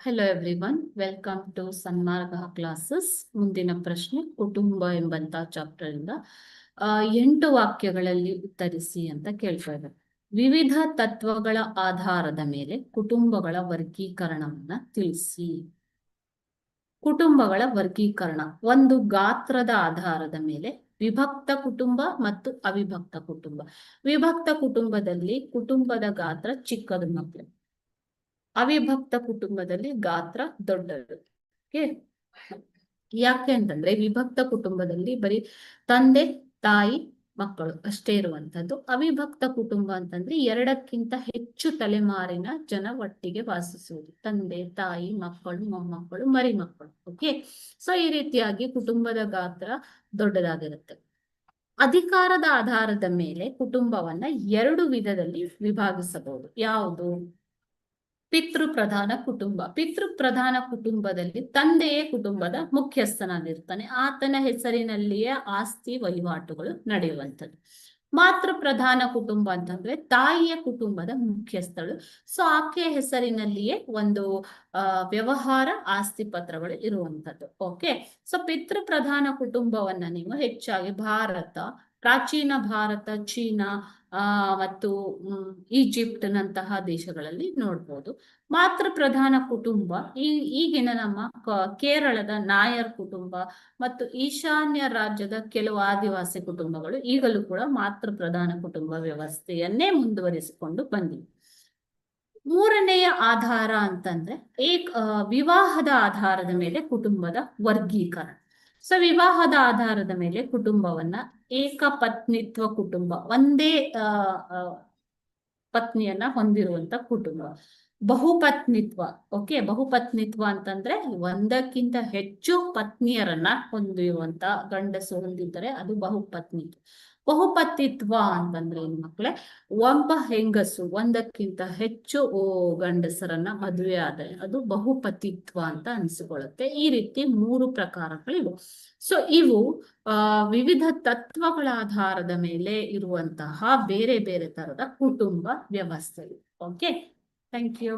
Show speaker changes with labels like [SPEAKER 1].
[SPEAKER 1] Hello everyone, welcome to Sanmarga classes. ಮುಂದಿನ ಪ್ರಶ್ನೆ ಕುಟುಂಬ ಎಂಬಂತ ಚಾಪ್ಟರ್ ಇಂದ 8 ವಾಕ್ಯಗಳಲ್ಲಿ ಉತ್ತರಿಸಿ ಅಂತ ಕೇಳ್ತಾ ಇದ್ದಾರೆ. ವಿವಿಧ ತತ್ವಗಳ ಆಧಾರದ ಮೇಲೆ ಕುಟುಂಬಗಳ ವರ್ಗೀಕರಣವನ್ನ ತಿಳಿಸಿ. ಕುಟುಂಬಗಳ ವರ್ಗೀಕರಣ ಒಂದು ಗಾತ್ರದ ಆಧಾರದ ಮೇಲೆ ವಿಭಕ್ತ ಕುಟುಂಬ ಮತ್ತು ಅವಿಭಕ್ತ ಕುಟುಂಬ. ವಿಭಕ್ತ ಕುಟುಂಬದಲ್ಲಿ ಕುಟುಂಬದ ಗಾತ್ರ ಚಿಕ್ಕದು ಮಕ್ಕಳು, ಅವಿಭಕ್ತ ಕುಟುಂಬದಲ್ಲಿ ಗಾತ್ರ ದೊಡ್ಡದು. ಯಾಕೆ ಅಂತಂದ್ರೆ ವಿಭಕ್ತ ಕುಟುಂಬದಲ್ಲಿ ಬರೀ ತಂದೆ ತಾಯಿ ಮಕ್ಕಳು ಅಷ್ಟೇ ಇರುವಂತದ್ದು. ಅವಿಭಕ್ತ ಕುಟುಂಬ ಅಂತಂದ್ರೆ 2ಕ್ಕಿಂತ ಹೆಚ್ಚು ತಲೆಮಾರಿನ ಜನ ಒಟ್ಟಿಗೆ ವಾಸಿಸುವುದು, ತಂದೆ ತಾಯಿ ಮಕ್ಕಳು ಮೊಮ್ಮಕ್ಕಳು ಮರಿ ಮಕ್ಕಳು. ಓಕೆ, ಸೊ ಈ ರೀತಿಯಾಗಿ ಕುಟುಂಬದ ಗಾತ್ರ ದೊಡ್ಡದಾಗಿರುತ್ತೆ. ಅಧಿಕಾರದ ಆಧಾರದ ಮೇಲೆ ಕುಟುಂಬವನ್ನ 2 ವಿಧದಲ್ಲಿ ವಿಭಾಗಿಸಬಹುದು. ಯಾವುದು? ಪಿತೃಪ್ರಧಾನ ಕುಟುಂಬ. ಪಿತೃಪ್ರಧಾನ ಕುಟುಂಬದಲ್ಲಿ ತಂದೆಯೇ ಕುಟುಂಬದ ಮುಖ್ಯಸ್ಥನಾಗಿರ್ತಾನೆ, ಆತನ ಹೆಸರಿನಲ್ಲಿಯೇ ಆಸ್ತಿ ವಹಿವಾಟುಗಳು ನಡೆಯುವಂಥದ್ದು. ಮಾತೃ ಪ್ರಧಾನ ಕುಟುಂಬ ಅಂತಂದ್ರೆ ತಾಯಿಯ ಕುಟುಂಬದ ಮುಖ್ಯಸ್ಥಳು, ಸೊ ಆಕೆಯ ಹೆಸರಿನಲ್ಲಿಯೇ ಒಂದು ವ್ಯವಹಾರ ಆಸ್ತಿ ಪತ್ರಗಳು ಇರುವಂಥದ್ದು. ಓಕೆ, ಸೊ ಪಿತೃಪ್ರಧಾನ ಕುಟುಂಬವನ್ನ ನೀವು ಹೆಚ್ಚಾಗಿ ಭಾರತ, ಪ್ರಾಚೀನ ಭಾರತ, ಚೀನಾ ಮತ್ತು ಈಜಿಪ್ಟ್ ನಂತಹ ದೇಶಗಳಲ್ಲಿ ನೋಡ್ಬೋದು. ಮಾತೃ ಪ್ರಧಾನ ಕುಟುಂಬ ಈಗಿನ ನಮ್ಮ ಕೇರಳದ ನಾಯರ್ ಕುಟುಂಬ ಮತ್ತು ಈಶಾನ್ಯ ರಾಜ್ಯದ ಕೆಲವು ಆದಿವಾಸಿ ಕುಟುಂಬಗಳು ಈಗಲೂ ಕೂಡ ಮಾತೃ ಪ್ರಧಾನ ಕುಟುಂಬ ವ್ಯವಸ್ಥೆಯನ್ನೇ ಮುಂದುವರಿಸಿಕೊಂಡು ಬಂದಿವೆ. ಮೂರನೆಯ ಆಧಾರ ಅಂತಂದ್ರೆ ವಿವಾಹದ ಆಧಾರದ ಮೇಲೆ ಕುಟುಂಬದ ವರ್ಗೀಕರಣ. ಸೊ ವಿವಾಹದ ಆಧಾರದ ಮೇಲೆ ಕುಟುಂಬವನ್ನ ಏಕಪತ್ನಿತ್ವ ಕುಟುಂಬ, ಒಂದೇ ಪತ್ನಿಯನ್ನ ಹೊಂದಿರುವಂತ ಕುಟುಂಬ. ಬಹುಪತ್ನಿತ್ವ, ಓಕೆ, ಬಹುಪತ್ನಿತ್ವ ಅಂತಂದ್ರೆ 1ಕ್ಕಿಂತ ಹೆಚ್ಚು ಪತ್ನಿಯರನ್ನ ಹೊಂದಿರುವಂತ ಗಂಡಸು ಹೊಂದಿದ್ದರೆ ಅದು ಬಹುಪತ್ನಿತ್ವ. ಬಹುಪತಿತ್ವ ಅಂತಂದ್ರೆ ಏನು ಮಕ್ಕಳೇ? ಒಬ್ಬ ಹೆಂಗಸು 1ಕ್ಕಿಂತ ಹೆಚ್ಚು ಗಂಡಸರನ್ನ ಮದುವೆ ಆದರೆ ಅದು ಬಹುಪತಿತ್ವ ಅಂತ ಅನಿಸಿಕೊಳ್ಳುತ್ತೆ. ಈ ರೀತಿ 3 ಪ್ರಕಾರಗಳಿವೆ. ಸೊ ಇವು ವಿವಿಧ ತತ್ವಗಳ ಆಧಾರದ ಮೇಲೆ ಇರುವಂತಹ ಬೇರೆ ಬೇರೆ ತರದ ಕುಟುಂಬ ವ್ಯವಸ್ಥೆ. Okay, thank you.